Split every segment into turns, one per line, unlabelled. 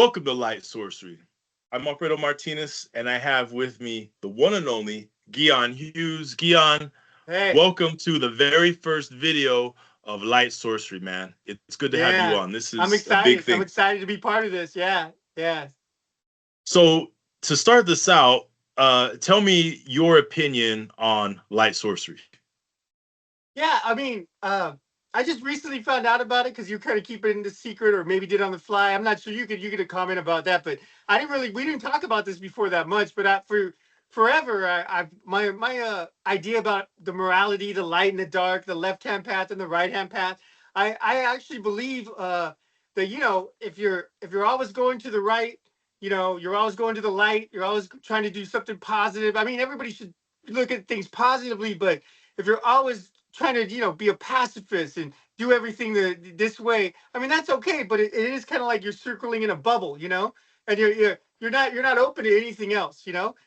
Welcome to Light Sorcery. I'm Alfredo Martinez, and I have with me the one and only Guion Hughes. Guion,
Hey,
welcome to the very first video of Light Sorcery, man. It's good to have you
yeah,
on. This
I'm
is a big
excited. I'm
thing.
excited to be part of this. Yeah, yeah,
So, to start this out, tell me your opinion on Light Sorcery.
yeah. I just recently found out about it because you kind of keep it in the secret, or maybe did on the fly. I'm not sure. You could comment about that, but I didn't really. We didn't talk about this before that much. But for forever, I've my idea about the morality, the light and the dark, the left hand path and the right hand path. I actually believe that if you're always going to the right, you're always going to the light. You're always trying to do something positive. I mean, everybody should look at things positively, but if you're always trying to be a pacifist and do everything this way, I mean that's okay, but it is kind of like you're circling in a bubble, and you're not open to anything else.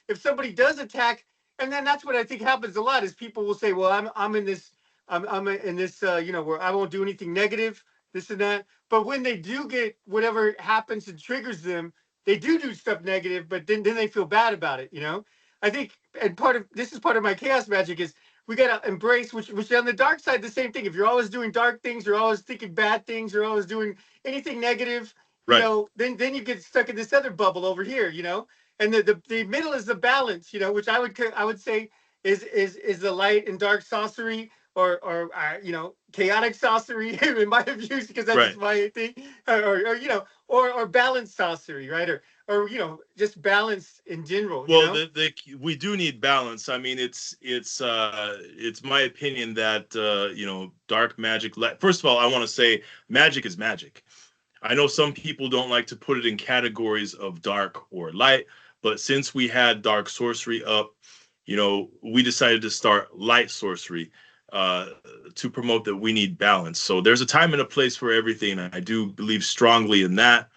If somebody does attack, and then that's what I think happens a lot is people will say, well, I'm in this, I'm in this, where I won't do anything negative, this and that. But when they do get whatever happens and triggers them, they do stuff negative, but then they feel bad about it. I think, and part of this is part of my chaos magic is we gotta embrace, which on the dark side, the same thing. If you're always doing dark things, you're always thinking bad things, you're always doing anything negative,
Right.
then you get stuck in this other bubble over here. And the middle is the balance, which I would say is the light and dark sorcery, or chaotic sorcery in my views, because that's
Right.
just my thing, or balanced sorcery, right? Or just balance in general,
Well, we do need balance. I mean, it's my opinion that dark magic. First of all, I want to say magic is magic. I know some people don't like to put it in categories of dark or light, but since we had dark sorcery up, we decided to start light sorcery uh, to promote that we need balance. So there's a time and a place for everything, and I do believe strongly in that.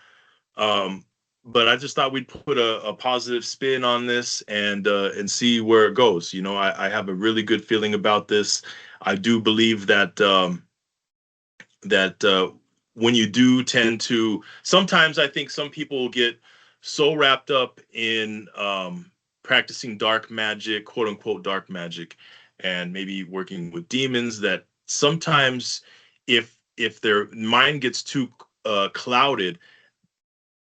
Um, but I just thought we'd put a positive spin on this and see where it goes. I have a really good feeling about this. I do believe that when you do tend to, sometimes I think some people get so wrapped up in practicing dark magic, quote unquote dark magic, and maybe working with demons, that sometimes if their mind gets too clouded,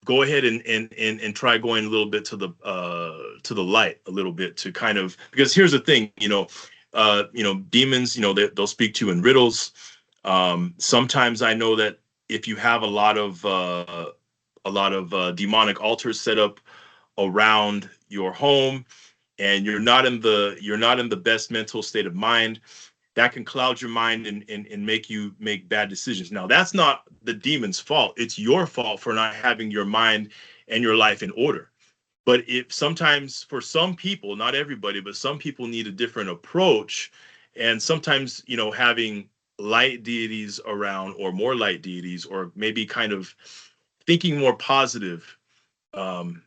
go ahead and try going a little bit to the light a little bit, to kind of, because here's the thing, demons, they'll speak to you in riddles. Sometimes I know that if you have a lot of demonic altars set up around your home, and you're not in the best mental state of mind, that can cloud your mind and make you make bad decisions. Now, that's not the demon's fault. It's your fault for not having your mind and your life in order. But if sometimes, for some people, not everybody, but some people need a different approach. And sometimes, having light deities around, or more light deities, or maybe kind of thinking more positive, um,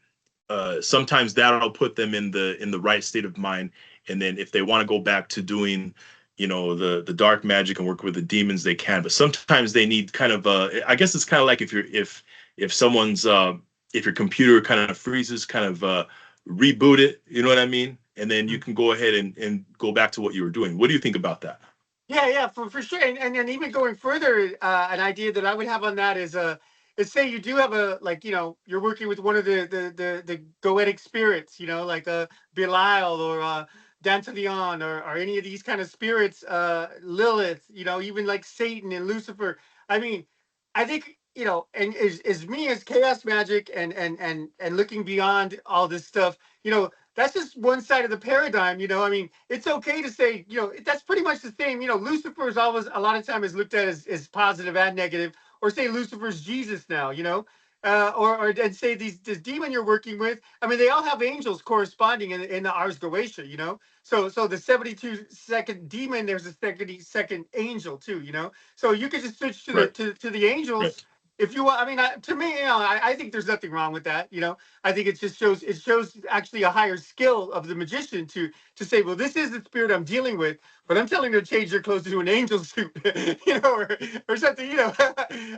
sometimes that'll put them in the right state of mind. And then if they want to go back to doing, the dark magic and work with the demons, they can. But sometimes they need kind of I guess it's kind of like if someone's if your computer kind of freezes, kind of reboot it, you know what I mean? And then you can go ahead and go back to what you were doing. What do you think about that?
Yeah, for sure. And even going further, an idea that I would have on that is say you do have you're working with one of the goetic spirits, like Belial, or Dantalion, or any of these kind of spirits, Lilith, even like Satan and Lucifer. I mean, I think, and is me as chaos magic and looking beyond all this stuff, that's just one side of the paradigm. I mean, it's okay to say, that's pretty much the same. Lucifer is always, a lot of time, is looked at as positive and negative, or say Lucifer's Jesus now, or and say this demon you're working with. I mean, they all have angels corresponding in the Ars Goetia, So the 72-second demon, there's a 72nd angel too, So you could just switch to the
Right.
to the
Right.
angels, if you want, I mean, to me, I think there's nothing wrong with that. I think it shows actually a higher skill of the magician to say, well, this is the spirit I'm dealing with, but I'm telling them to change their clothes to an angel suit, or something.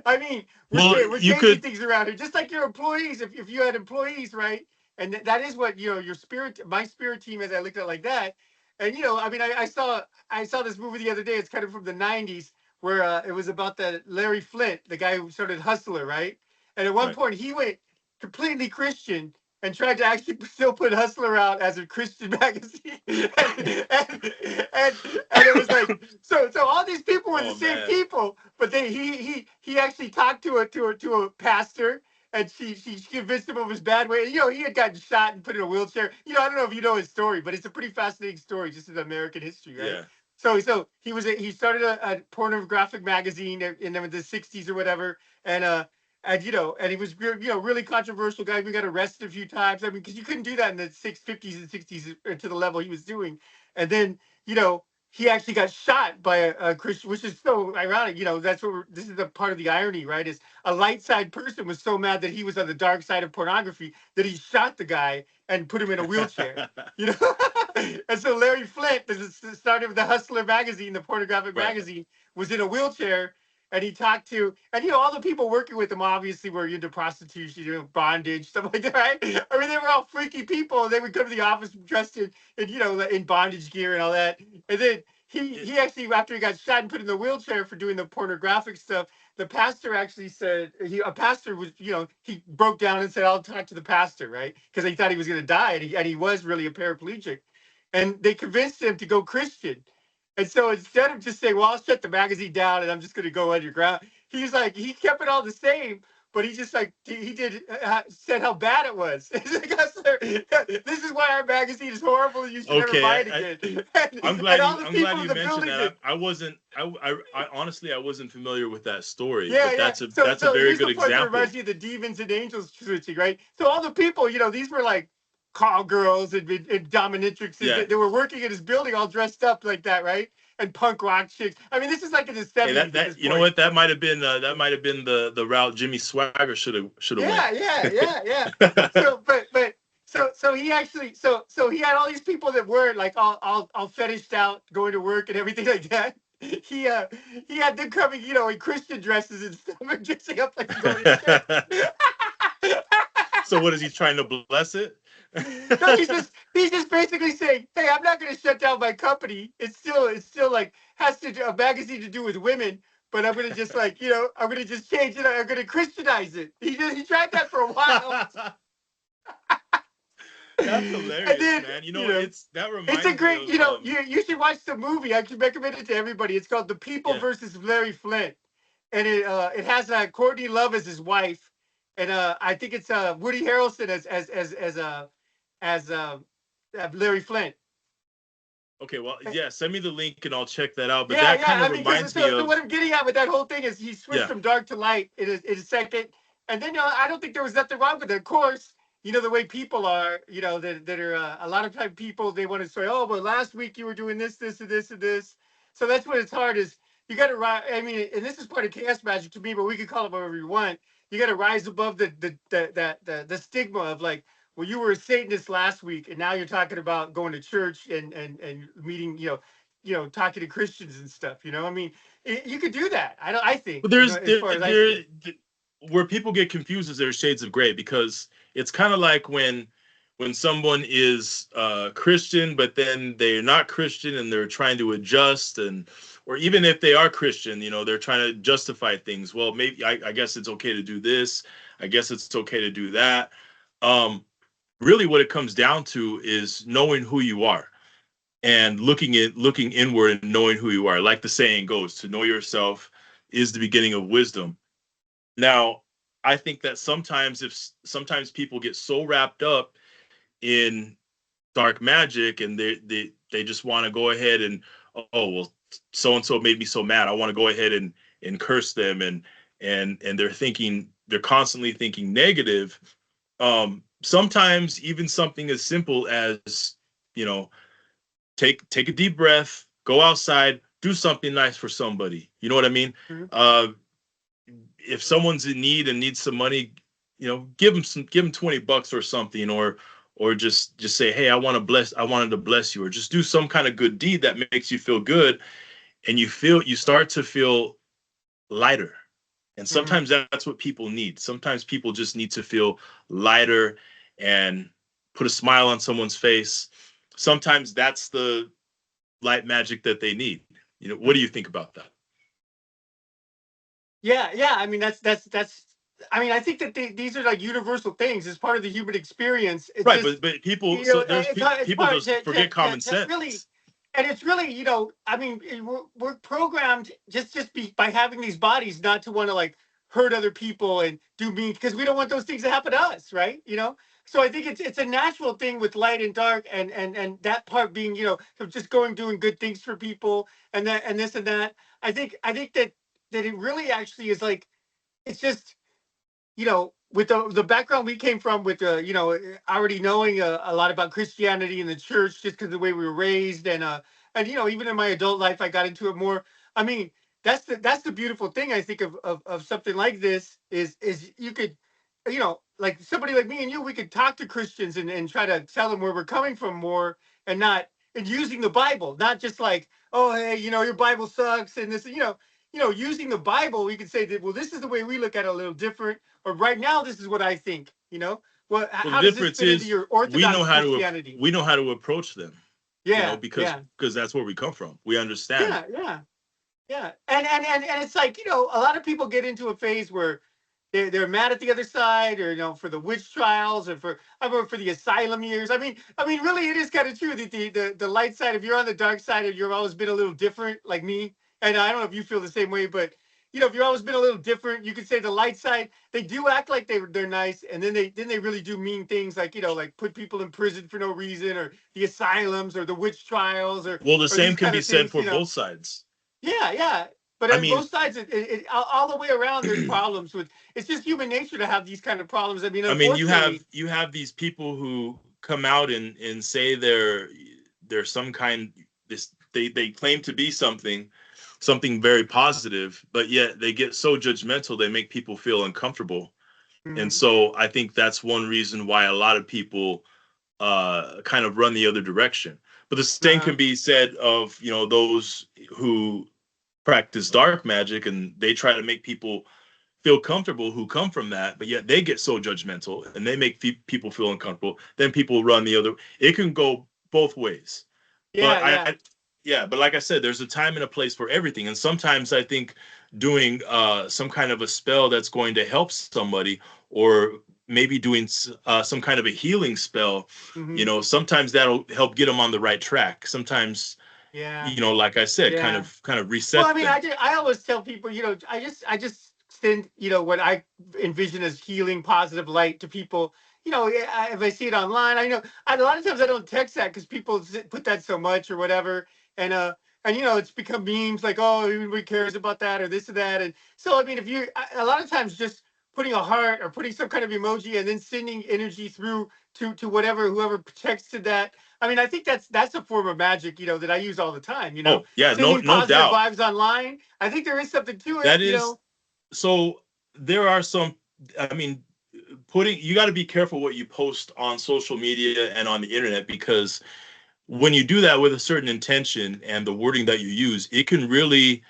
I mean,
Well,
we're
you
changing
could.
things around here, just like your employees. If you had employees, right, and that is what your spirit, my spirit team, as I looked at it like that, and I mean, I saw this movie the other day. It's kind of from the '90s where it was about the Larry Flint, the guy who started Hustler, right? And at one
Right.
point, he went completely Christian and tried to actually still put Hustler out as a Christian magazine, and it was like so all these people were the
Oh
same
man.
people, but he actually talked to a pastor. And she convinced him of his bad way. He had gotten shot and put in a wheelchair. I don't know if you know his story, but it's a pretty fascinating story, just in American history, right?
Yeah.
So he started a pornographic magazine in the '60s or whatever, and he was really controversial guy. We got arrested a few times. I mean, because you couldn't do that in the '50s and '60s to the level he was doing. And then you know he actually got shot by a Christian, which is so ironic. That's this is the part of the irony, right? Is a light side person was so mad that he was on the dark side of pornography that he shot the guy and put him in a wheelchair. you know and so Larry Flint, the starter of the Hustler magazine, the pornographic
Right.
magazine, was in a wheelchair, and he talked to, and all the people working with him obviously were into prostitution, bondage, stuff like that, right? I mean, they were all freaky people. They would come to the office dressed in bondage gear and all that. And then he actually, after he got shot and put in the wheelchair for doing the pornographic stuff, the pastor actually said, a pastor was, he broke down and said, I'll talk to the pastor, right? Because he thought he was going to die, and he was really a paraplegic. And they convinced him to go Christian. And so instead of just saying, well, I'll shut the magazine down and I'm just going to go underground, he's like, he kept it all the same, but he just like, he did, said how bad it was. He's like, this is why our magazine is horrible and you should never buy
Okay.
it again.
I'm
And
glad
all
you.
the
I'm glad
people in
you
the
mentioned
building
that.
did.
I wasn't. I honestly I wasn't familiar with that story,
Yeah,
but
yeah. So,
that's a
so
very
here's
good
the part that
example.
reminds me of the demons and angels switching, right? So all the people, these were like call girls and dominatrixes
Yeah.
that were working in his building, all dressed up like that, right? And punk rock chicks. I mean, this is like in the
Hey,
'70s at this
you know
point.
what? That might have been the route Jimmy Swagger should have went.
Yeah, yeah, yeah, yeah. So, but so he actually so he had all these people that were like all fetished out, going to work and everything like that. He uh he had them coming, in Christian dresses and stuff, and dressing up like going to church.
So what is he trying to bless it?
No, he's just basically saying, hey, I'm not going to shut down my company. It's still like has to do, a magazine to do with women, but I'm going to just like I'm going to just change it. I'm going to Christianize it. He tried that for a while.
That's
And
hilarious,
then
man.
you know
That
it's a
reminds me
great
of
you should watch the movie. I can recommend it to everybody. It's called The People
yeah.
versus Larry Flint, and it has Courtney Love as his wife, and I think it's Woody Harrelson as Larry Flint.
Okay, well, yeah, send me the link and I'll check that out. But
Yeah,
that
yeah.
kind of
I mean, because
reminds me
so what
of
I'm getting at with that whole thing is he switched
yeah.
from dark to light in a second, and then I don't think there was nothing wrong with it. Of course, the way people are, that are a lot of time people they want to say, oh, but last week you were doing this, this, and this, and this. So that's what it's hard is you got to rise. I mean, and this is part of chaos magic to me, but we can call it whatever you want. You got to rise above the stigma of like, well, you were a Satanist last week, and now you're talking about going to church and meeting, talking to Christians and stuff. I mean, you could do that. I think,
But there's
as far as I see.
where people get confused is there's shades of gray because it's kind of like when someone is Christian but then they're not Christian and they're trying to adjust and or even if they are Christian, they're trying to justify things. Well, maybe I guess it's okay to do this. I guess it's okay to do that. Um, Really, what it comes down to is knowing who you are and looking inward and knowing who you are. Like the saying goes, to know yourself is the beginning of wisdom. Now, I think that sometimes people get so wrapped up in dark magic and they just want to go ahead and oh well so and so made me so mad. I want to go ahead and curse them and they're constantly thinking negative. Sometimes even something as simple as you know take a deep breath, go outside, do something nice for somebody. You know what I mean?
Mhm.
Uh, if someone's in need and needs some money, give them $20 or something, or just say, hey, I wanted to bless you, or just do some kind of good deed that makes you feel good, and you start to feel lighter. And
Hmm.
sometimes that's what people need. Sometimes people just need to feel lighter and put a smile on someone's face. Sometimes that's the light magic that they need. What do you think about that?
Yeah, yeah. I mean, that's. I mean, I think that these are like universal things. It's part of the human experience. It's
Right,
just,
but people,
you know,
so there's
it's
people
part
just forget common
to really,
sense.
and it's really, I mean, we're programmed by having these bodies not to want to like hurt other people and do mean, because we don't want those things to happen to us, right? So I think it's a natural thing with light and dark, and that part being, of just going doing good things for people, and that and this and that. I think that it really actually is like, it's just, with the background we came from, with already knowing a lot about Christianity and the church, just because of the way we were raised, and even in my adult life, I got into it more. I mean, that's the beautiful thing, I think, of something like this, is you could, like somebody like me and you, we could talk to Christians and try to tell them where we're coming from more, and using the Bible, not just like, oh, hey, your Bible sucks, and this, using the Bible, we could say that, well, this is the way we look at it, a little different, or right now, this is what I think. Well,
Well, the
how does this
difference
fit into
is
your Orthodox Christianity?
we know how to approach them,
Yeah, yeah,
because that's where we come from. We understand.
yeah, yeah. Yeah, and it's like, a lot of people get into a phase where they're mad at the other side, or for the witch trials, or I remember for the asylum years. I mean, really, it is kind of true that the light side, if you're on the dark side, and you've always been a little different, like me, and I don't know if you feel the same way, but if you've always been a little different, you could say the light side, they do act like they're nice, and then they really do mean things, like, like put people in prison for no reason, or the asylums, or the witch trials, or
Well, the
or
same
these
can
kind
be
of
said
things.
for both sides.
Yeah, yeah. But
I
on
mean,
both sides, all the way around, there's problems with. It's just human nature to have these kind of problems. I mean,
you
unfortunately.
have these people who come out and say they're some kind, they claim to be something very positive, but yet they get so judgmental they make people feel uncomfortable. And
Mhm.
so I think that's one reason why a lot of people kind of run the other direction. But the same can
Uh-huh.
be said of those who practice dark magic, and they try to make people feel comfortable who come from that, but yet they get so judgmental and they make people feel uncomfortable. Then people run the other. It can go both ways. But
Yeah, yeah.
yeah, but like I said, there's a time and a place for everything. And sometimes I think doing some kind of a spell that's going to help somebody, or maybe doing some kind of a healing spell,
Hmm.
sometimes that'll help get them on the right track. Sometimes,
Yeah,
like I said,
yeah.
kind of
Well, I
reset
mean,
them.
I always tell people, I just send, what I envision as healing, positive light to people. If I see it online, I know, a lot of times I don't text that, because people put that so much or whatever, and it's become memes like, oh, everybody cares about that, or this or that, and so, I mean, if you a lot of times, just putting a heart or putting some kind of emoji and then sending energy through to whatever, whoever texted that. I mean, I think that's a form of magic, that I use all the time.
Oh yeah,
Sending
no
positive
doubt.
vibes online. I think there is something to it.
That is, so there are some, I mean, you got to be careful what you post on social media and on the internet, because when you do that with a certain intention and the wording that you use, it can really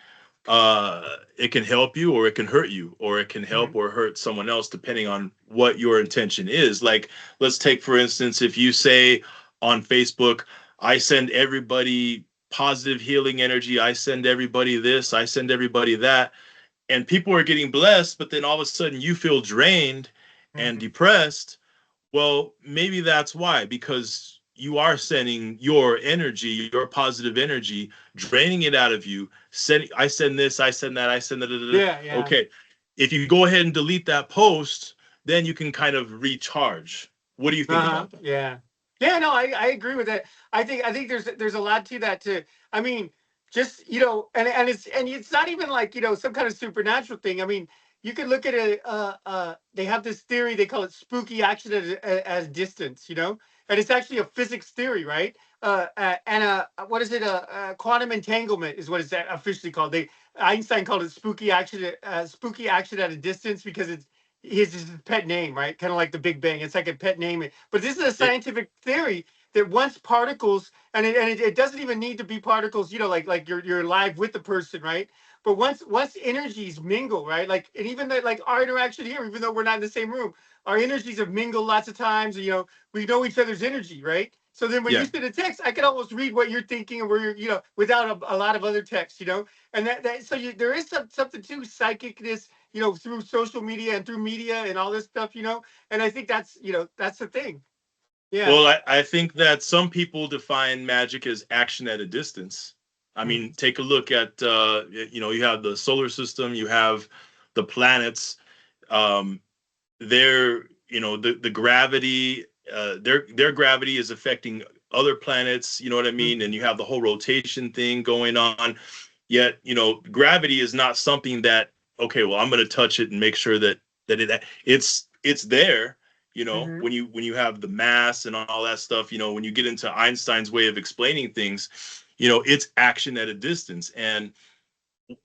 it can help you, or it can hurt you, or it can help
Mhm.
or hurt someone else, depending on what your intention is. Like, let's take for instance, if you say on Facebook, I send everybody positive healing energy, I send everybody this, I send everybody that, and people are getting blessed, but then all of a sudden you feel drained and
Mhm.
depressed. Well, maybe that's why, because you are sending your energy, your positive energy, draining it out of you. I send this, I send that, I send that.
Yeah, yeah.
Okay. If you go ahead and delete that post, then you can kind of recharge. What do you think
Uh-huh.
about that?
Yeah. Yeah, no, I agree with that. I think there's a lot to that too. I mean, just, and it's not even like, some kind of supernatural thing. I mean, you could look at it, they have this theory, they call it spooky action as distance. and it's actually a physics theory, right? And what is it? Quantum entanglement is what it's officially called. They Einstein called it spooky action at a distance because it's his pet name, right? Kind of like the Big Bang. It's like a pet name. But this is a
It,
scientific theory that once particles, it doesn't even need to be particles, like you're live with the person, right? But once energies mingle, right? Like, and even that, like our interaction here, even though we're not in the same room, our energies have mingled lots of times. We know each other's energy, right? So then when you
yeah.
send a text, I can almost read what you're thinking and where you're, without a lot of other text, and so there is something to psychicness, through social media and through media and all this stuff, and I think that's the thing. Yeah.
Well, I think that some people define magic as action at a distance. I mean,
Mhm.
take a look at you have the solar system, you have the planets. Um, their the gravity, their gravity is affecting other planets. You know what I mean? And you have the whole rotation thing going on. Yet gravity is not something that, okay, well, I'm going to touch it and make sure it's there.
Mhm.
When you have the mass and all that stuff, when you get into Einstein's way of explaining things, it's action at a distance. And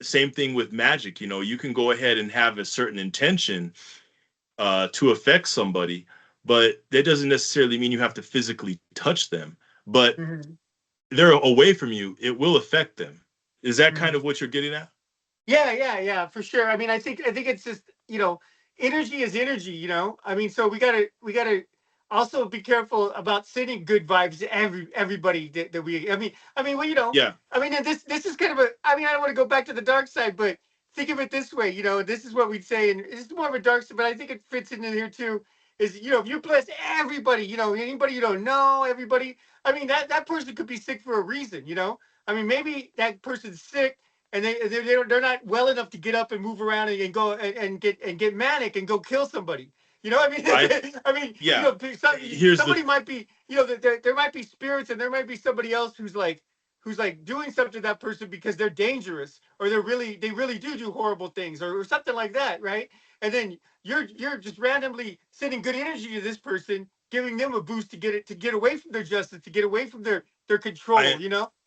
same thing with magic. You can go ahead and have a certain intention to affect somebody, but that doesn't necessarily mean you have to physically touch them. But
Mhm.
they're away from you, it will affect them. Is that kind
Mhm.
of what you're getting at?
Yeah, yeah, yeah, for sure. I mean, I think it's just, energy is energy. I mean, so we gotta also be careful about sending good vibes to everybody that we. I mean, well,
Yeah.
I mean, and this is kind of a. I mean, I don't want to go back to the dark side, but think of it this way. This is what we'd say, and it's more of a dark side, but I think it fits into here too. Is, if you bless everybody, anybody you don't know, everybody. I mean, that person could be sick for a reason. I mean, maybe that person's sick and they're not well enough to get up and move around and go and get manic and go kill somebody. I mean,
I
I mean,
Yeah. Here's the
somebody might be, there might be spirits and there might be somebody else who's like doing something to that person because they're dangerous or they really do horrible things or something like that, right? And then you're just randomly sending good energy to this person, giving them a boost to get away from their justice, to get away from their
I
control.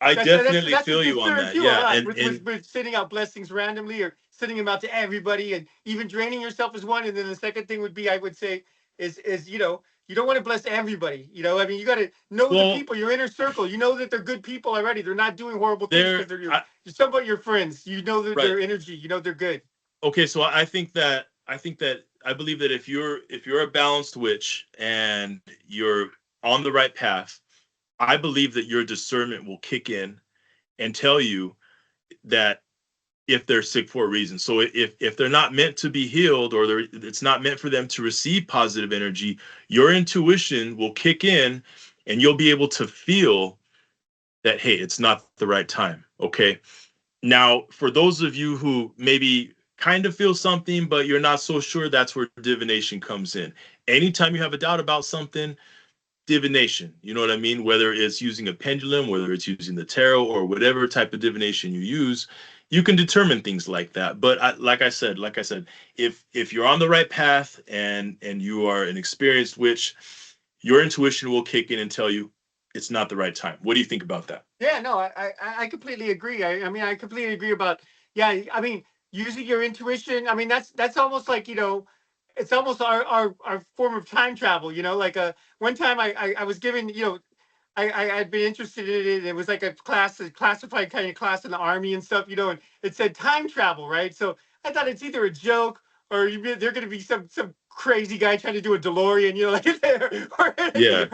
I
That's
definitely
that's a
feel you on
concern
that.
too a
Yeah,
lot
and
with sending out blessings randomly or sending them out to everybody and even draining yourself is one. And then the second thing would be, I would say, is you don't want to bless everybody. I mean, you got to know the
well,
people, your inner circle. You know that they're good people already. They're not doing horrible things
there
because they're
I
somebody your friends. You know
right.
their energy. You know they're good.
Okay, so I believe that if you're a balanced witch and you're on the right path, I believe that your discernment will kick in and tell you that if they're sick for a reason. So if they're not meant to be healed or it's not meant for them to receive positive energy, your intuition will kick in and you'll be able to feel that, hey, it's not the right time. Okay. Now, for those of you who maybe kind of feel something, but you're not so sure, that's where divination comes in. Anytime you have a doubt about something, divination. You know what I mean? Whether it's using a pendulum, whether it's using the tarot, or whatever type of divination you use, you can determine things like that. But like I said, if you're on the right path and you are an experienced witch, your intuition will kick in and tell you it's not the right time. What do you think about that?
Yeah, no, I completely agree. I mean, I completely agree about, yeah. I mean, using your intuition. I mean, that's almost like, it's almost our form of time travel. Like one time I was given, I'd been interested in it. It was like a classified kind of class in the army and stuff, and it said time travel, right? So I thought it's either a joke or they're going to be some crazy guy trying to do a DeLorean, like
Yeah,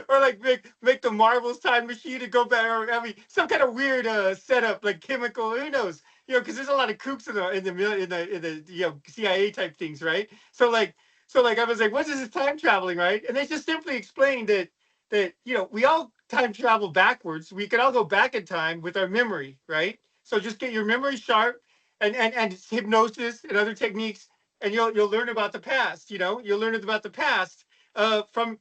or like make the Marvels time machine to go back, or I mean some kind of weird setup like chemical, who knows? Because there's a lot of kooks in the CIA type things, right? So like I was like, what is this time traveling, right? And they just simply explained that we all time travel backwards. We can all go back in time with our memory, right? So just get your memory sharp and hypnosis and other techniques, and you'll learn about the past. You'll learn about the past from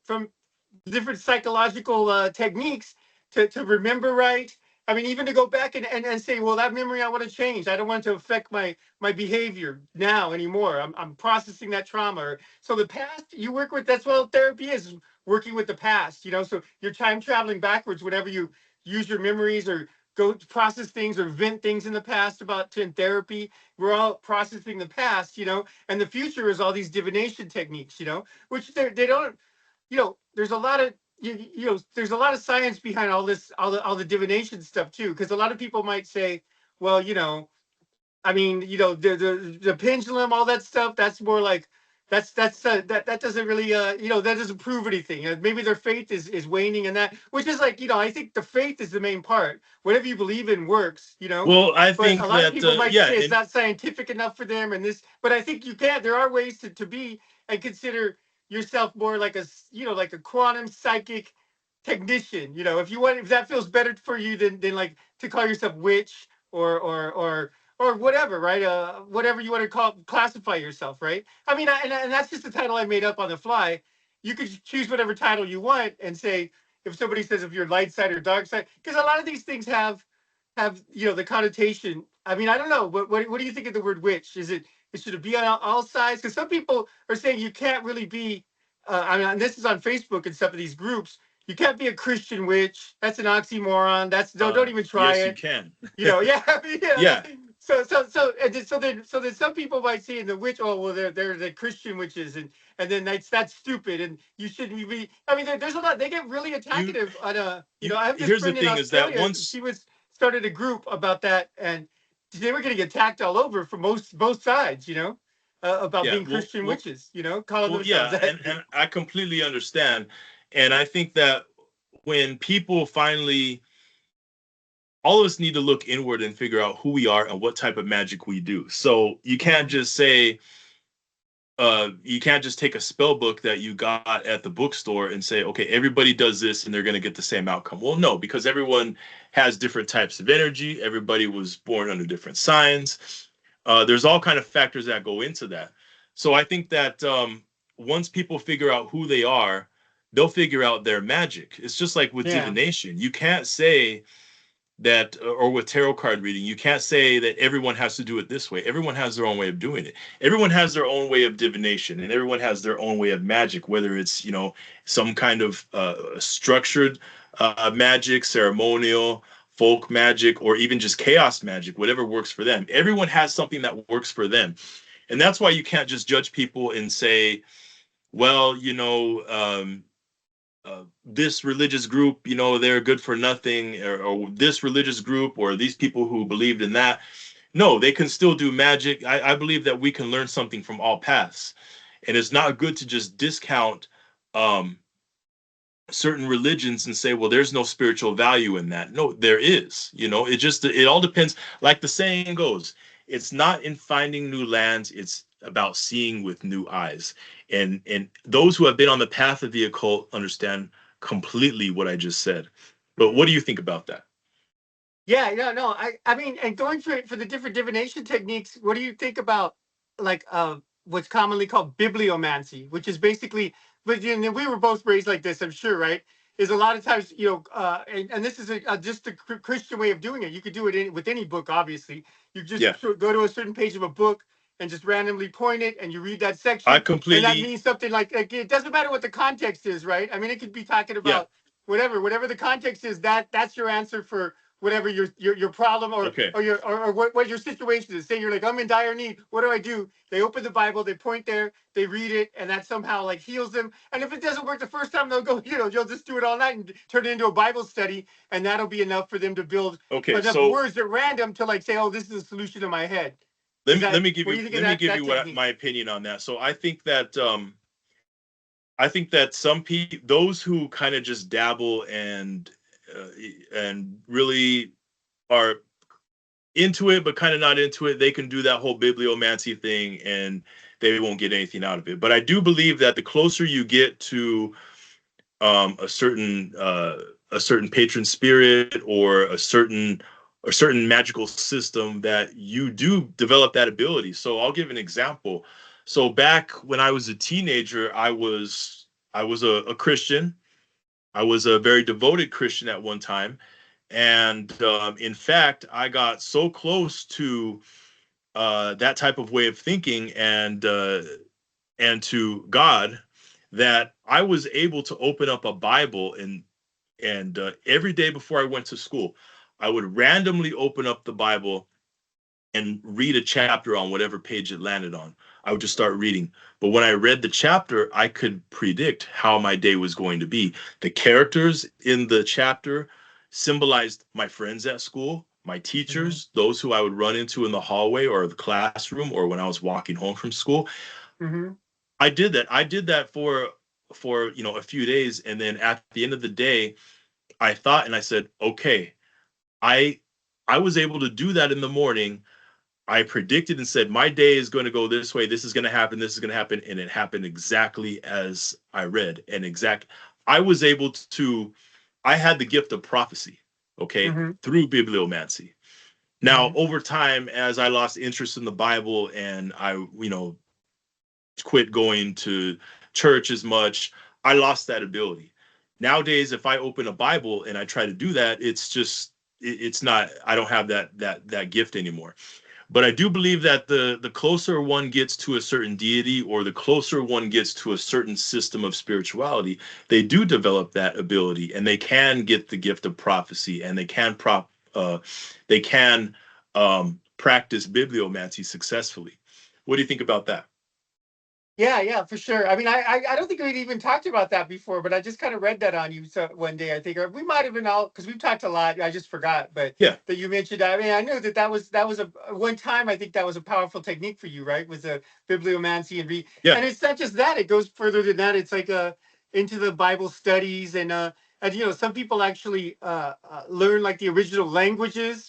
different psychological techniques to remember right. I mean, even to go back and say, well, that memory I want to change. I don't want it to affect my behavior now anymore. I'm processing that trauma. So the past you work with, that's what therapy is. working with the past, so you're time traveling backwards whenever you use your memories or go to process things or vent things in the past about to in therapy. We're all processing the past, and the future is all these divination techniques, which they don't, there's a lot of there's a lot of science behind all this, all the divination stuff too, because a lot of people might say, well, I mean, the pendulum, all that stuff. That's more like that doesn't really that doesn't prove anything. Maybe their faith is waning in that, which is like I think the faith is the main part. Whatever you believe in works,
Well, I
But a
think
lot of
that
people might
yeah,
say it's
and
not scientific enough for them, and this. But I think you can. There are ways to be and consider yourself more like like a quantum psychic technician. If you want, if that feels better for you than like to call yourself witch or whatever, right? Whatever you want to classify yourself, right? I mean, and that's just the title I made up on the fly. You could choose whatever title you want and say, if somebody says if you're light side or dark side, because a lot of these things have the connotation. I mean, I don't know. What do you think of the word witch? Should it be on all sides? Because some people are saying you can't really be. I mean, and this is on Facebook and stuff of these groups. You can't be a Christian witch. That's an oxymoron. That's don't even try
yes, you
it.
can.
Yeah, I mean,
Yeah,
so then some people might say in the witch, oh well, they're the Christian witches, and then that's stupid, and you shouldn't be. I mean, there's a lot. They get really
you
attacktive on
you
I have this
here's the
friend in
thing is that
Australia.
once
She was started a group about that, and they were getting attacked all over from both sides. About
yeah,
being Christian
well,
witches. Calling
well,
themselves
yeah,
that.
and I completely understand, and I think that when people finally, all of us need to look inward and figure out who we are and what type of magic we do. So you can't just take a spell book that you got at the bookstore and say, okay, everybody does this and they're going to get the same outcome. Well, no, because everyone has different types of energy. Everybody was born under different signs. There's all kind of factors that go into that. So I think that once people figure out who they are, they'll figure out their magic. It's just like with
Yeah.
divination. You can't say that, or with tarot card reading, you can't say that everyone has to do it this way. Everyone has their own way of doing it. Everyone has their own way of divination, and everyone has their own way of magic, whether it's some kind of structured magic, ceremonial, folk magic, or even just chaos magic, whatever works for them. Everyone has something that works for them, and that's why you can't just judge people and say, well, this religious group, they're good for nothing, or this religious group, or these people who believed in that. No, they can still do magic. I believe that we can learn something from all paths, and it's not good to just discount um, certain religions and say, well, there's no spiritual value in that. No, there is. It all depends. Like the saying goes, it's not in finding new lands, it's about seeing with new eyes. And those who have been on the path of the occult understand completely what I just said. But what do you think about that?
Yeah, no. I mean, and going for the different divination techniques, what do you think about like what's commonly called bibliomancy, which is basically, but we were both raised like this, I'm sure, right? Is a lot of times, and this is just the Christian way of doing it. You could do it with any book, obviously. You just
Yeah,
go to a certain page of a book and just randomly point it, and you read that
I
section, and that
completely,
means something like it doesn't matter what the context is, right? I mean, it could be talking
yeah,
about whatever the context is. That's your answer for whatever your problem
okay.
or your or what your situation is. Say you're like, I'm in dire need. What do I do? They open the Bible, they point there, they read it, and that somehow like heals them. And if it doesn't work the first time, they'll go, you'll just do it all night and turn it into a Bible study, and that'll be enough for them to build
Okay,
enough
so
words at random to like say, oh, this is a solution in my head.
let
Is
me let
that
me give
what do
you
you think of
let me give
that
you what
technique?
my opinion on that. So I think that some people, those who kind of just dabble uh, and really are into it, but kind of not into it, they can do that whole bibliomancy thing, and they won't get anything out of it. But I do believe that the closer you get to um, a certain uh, a certain patron spirit, or a certain magical system, that you do develop that ability. So I'll give an example. So back when I was a teenager, I was a Christian. I was a very devoted Christian at one time, and in fact, I got so close to that type of way of thinking and to God that I was able to open up a Bible, and every day before I went to school, I would randomly open up the Bible and read a chapter on whatever page it landed on. I would just start reading. But when I read the chapter, I could predict how my day was going to be. The characters in the chapter symbolized my friends at school, my
Mm-hmm.
teachers, those who I would run into in the hallway or the classroom or when I was walking home from school.
Mm-hmm.
I did that. I did that for a few days, and then at the end of the day, I thought and I said, okay, I I was able to do that in the morning. I predicted and said my day is going to go this way. This is going to happen. This is going to happen, and it happened exactly as I read. And I was able to. I had the gift of prophecy. Okay,
Mm-hmm.
through bibliomancy. Now,
Mm-hmm.
over time, as I lost interest in the Bible and I, quit going to church as much, I lost that ability. Nowadays, if I open a Bible and I try to do that, it's not. I don't have that gift anymore. But I do believe that the closer one gets to a certain deity or the closer one gets to a certain system of spirituality, they do develop that ability and they can get the gift of prophecy and they can practice bibliomancy successfully. What do you think about that?
Yeah, yeah, for sure. I mean, I don't think we'd even talked about that before, but I just kind of read that on you so one day. I think, or we might have been all because we've talked a lot. I just forgot, but
Yeah,
that you mentioned. I mean, I knew that was a one time. I think that was a powerful technique for you, right? Was a bibliomancy
yeah,
and it's not just that. It goes further than that. It's like into the Bible studies and some people actually learn like the original languages,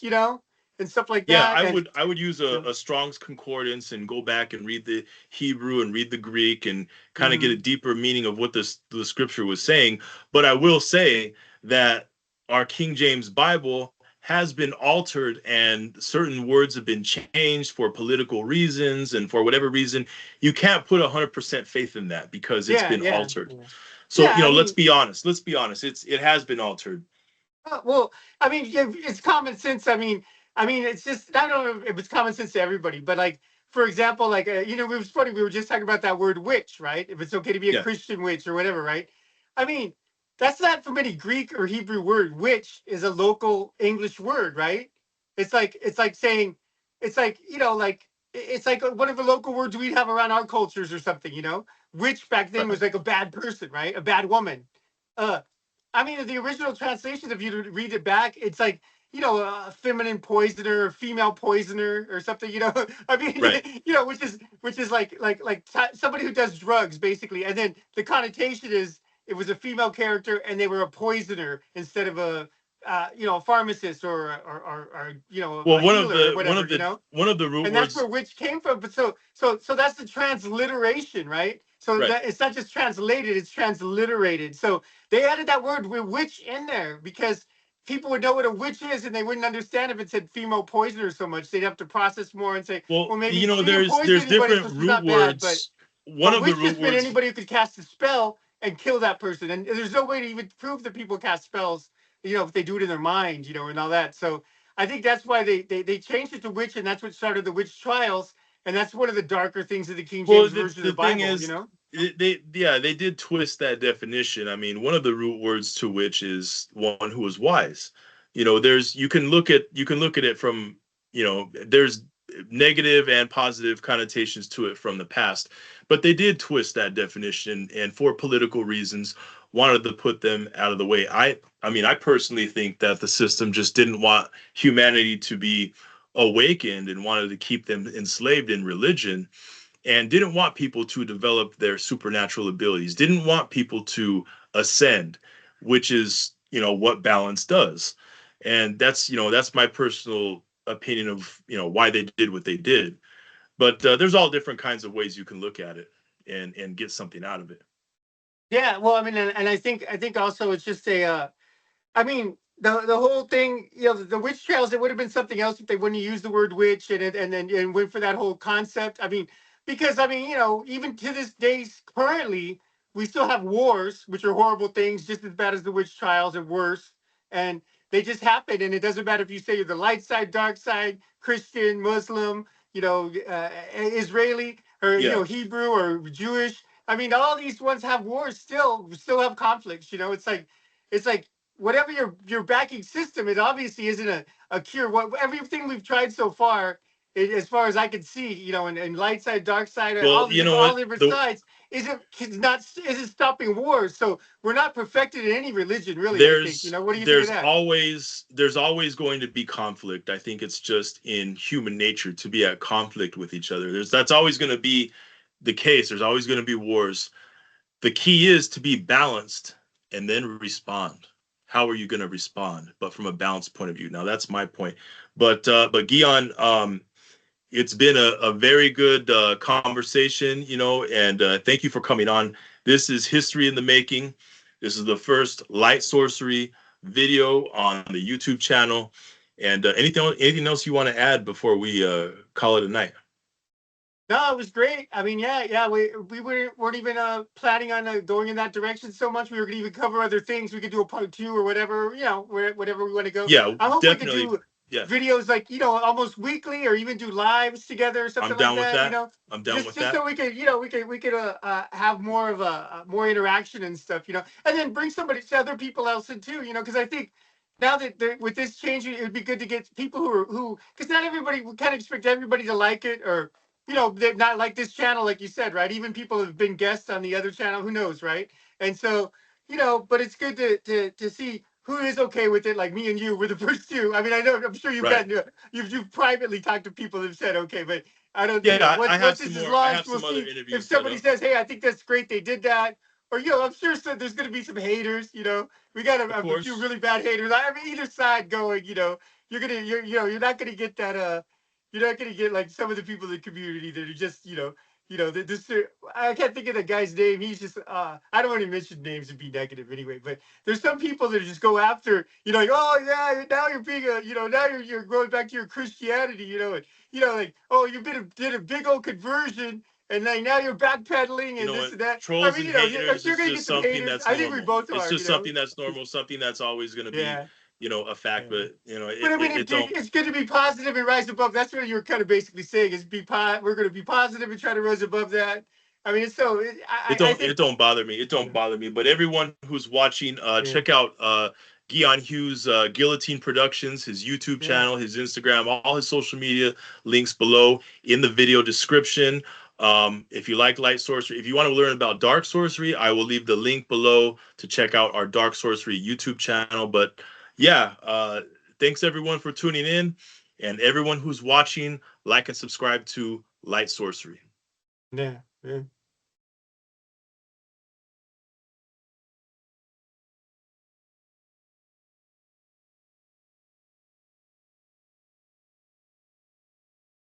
and stuff like
yeah.
that. And
I would use
you know,
a Strong's concordance and go back and read the Hebrew and read the Greek and kind of get a
mhm.
deeper meaning of what the scripture was saying. But I will say that our King James Bible has been altered and certain words have been changed for political reasons and for whatever reason. You can't put 100% faith in that because it's
Yeah,
been
yeah,
altered.
yeah.
So,
Yeah, I
let's
mean,
be honest. Let's be honest. It has been altered.
well, I mean, yeah, it's common sense. I mean, it's just I don't know if it's common sense to everybody, but like, for example, like it was funny. We were just talking about that word witch, right? If it's okay to be a
Yeah,
Christian witch or whatever, right? I mean, that's not from any Greek or Hebrew word. Witch is a local English word, right? It's like saying, it's like it's like one of the local words we'd have around our cultures or something. Witch back then was
right.
like a bad person, right? A bad woman. Uh, I mean, the original translations, if you read it back, it's like a feminine poisoner, or female poisoner, or something. I mean,
Right.
which is like somebody who does drugs, basically. And then the connotation is it was a female character, and they were a poisoner instead of a pharmacist or
Well,
a healer or whatever.
one of the root
And that's where
words,
witch came from. But so that's the transliteration, right? So
right.
that it's not just translated; it's transliterated. So they added that word with witch in there because people would know what a witch is, and they wouldn't understand if it said female poisoner so much. They'd have to process more and say,
Well,
well, maybe she didn't poison
there's
anybody, so
different
she's
root
not bad. But
words. One
but
of the
witch
root
just meant
words,
anybody who could cast a spell and kill that person. And there's no way to even prove that people cast spells, if they do it in their mind, and all that. So I think that's why they changed it to witch, and that's what started the witch trials. And that's one of the darker things of the King
well,
James version of
the
the
thing
Bible,
is, they did twist that definition. I mean, one of the root words to which is one who is wise. There's you can look at it from there's negative and positive connotations to it from the past, but they did twist that definition and for political reasons wanted to put them out of the way. I mean, I personally think that the system just didn't want humanity to be awakened and wanted to keep them enslaved in religion and didn't want people to develop their supernatural abilities, didn't want people to ascend, which is, what balance does. And that's my personal opinion of, why they did what they did. But there's all different kinds of ways you can look at it and get something out of it.
Yeah, well, I mean, and I think also it's just I mean, the whole thing, the witch trials, it would have been something else if they wouldn't use the word witch and went for that whole concept. I mean, because I mean, even to this day, currently, we still have wars, which are horrible things, just as bad as the witch trials and worse. And they just happen, and it doesn't matter if you say you're the light side, dark side, Christian, Muslim, Israeli, or
Yeah.
Hebrew or Jewish. I mean, all these ones have wars still have conflicts. It's like whatever your backing system, it obviously isn't a cure. What everything we've tried so far, as far as I can see, and light side, dark side,
Well, you know
all
what?
the different
The
sides, isn't stopping wars. So we're not perfected in any religion, really. I think. What do you think of that?
there's always going to be conflict. I think it's just in human nature to be at conflict with each other. That's always going to be the case. There's always going to be wars. The key is to be balanced and then respond. How are you going to respond? But from a balanced point of view. Now that's my point. But Guion, it's been a very good conversation, and thank you for coming on. This is history in the making. This is the first light sorcery video on the YouTube channel. And anything else you want to add before we call it a night?
No, it was great. I mean, yeah. We weren't even planning on going in that direction so much. We were going to even cover other things. We could do a part two or whatever, whatever we want to go.
Yeah,
I hope we could
definitely.
do
Yeah,
videos like almost weekly, or even do lives together or
I'm
something like
down with
that.
that. I'm down with
Just
that.
so we could have more of a more interaction and stuff. And then bring other people else in too. Because I think now that with this change, it would be good to get people who because not everybody, we kind of expect everybody to like it, or they're not like this channel, like you said, right? Even people have been guests on the other channel, who knows, right? And so, but it's good to see who is okay with it. Like me and you were the first two. I mean, I know, I'm sure
Right.
you've privately talked to people who've said okay, but I don't,
Yeah, I have
once
some
this is
more. I have
launched, we'll
some other
see if
interviews set
somebody
up.
says, hey, I think that's great, they did that. Or I'm sure there's going to be some haters. We got
Of
a few
course.
really bad haters. I mean, either side going. You're not gonna get that. You're not gonna get like some of the people in the community that are just this. I can't think of the guy's name. He's just I don't want to mention names and be negative anyway. But there's some people that just go after like, oh yeah, now you're being now you're going back to your Christianity, and like, oh, did a big old conversion. And like now you're backpedaling
You
and
know
this
what?
and that. I
Trolls
mean,
and
I'm
haters
sure you're
is
gonna get
just
some
something
haters.
that's
I think we
normal.
both
It's
are.
just something that's normal, something that's always going to be,
Yeah.
a fact.
Yeah.
But
But I mean,
it don't
it's good to be positive and rise above. That's what you're kind of basically saying is we're going to be positive and try to rise above that. I mean, I think
it don't bother me. It don't
yeah,
bother me. But everyone who's watching,
yeah,
check out Guion Hughes, Guillotine Productions, his YouTube
yeah.
channel, his Instagram, all his social media links below in the video description. If you like light sorcery, if you want to learn about dark sorcery, I will leave the link below to check out our dark sorcery YouTube channel. But yeah, thanks everyone for tuning in, and everyone who's watching, like and subscribe to Light Sorcery.
Yeah.